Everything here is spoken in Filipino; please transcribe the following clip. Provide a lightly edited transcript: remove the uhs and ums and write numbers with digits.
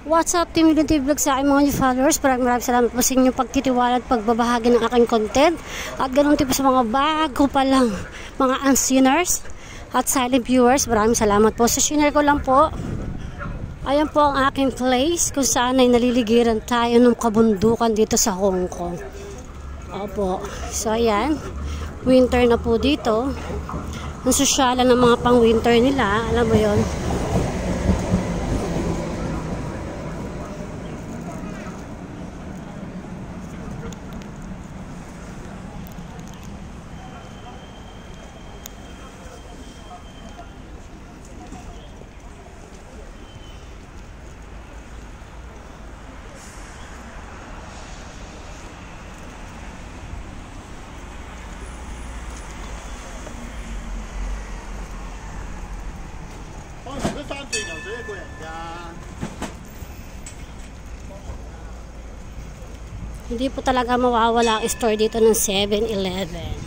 What's up, Team Unity Vlog sa aking mga new followers. Maraming salamat po sa inyong pagtitiwala at pagbabahagi ng aking content. At ganun din po sa mga bago pa lang, mga unsinners at silent viewers. Maraming salamat po. Sa share ko lang po, ayan po ang aking place kung saan ay naliligiran tayo ng kabundukan dito sa Hong Kong. Opo. So ayan, winter na po dito. Ang sosyalan ng mga pang winter nila, alam mo yon. Hindi po talaga mawawala ang store dito ng 7-Eleven.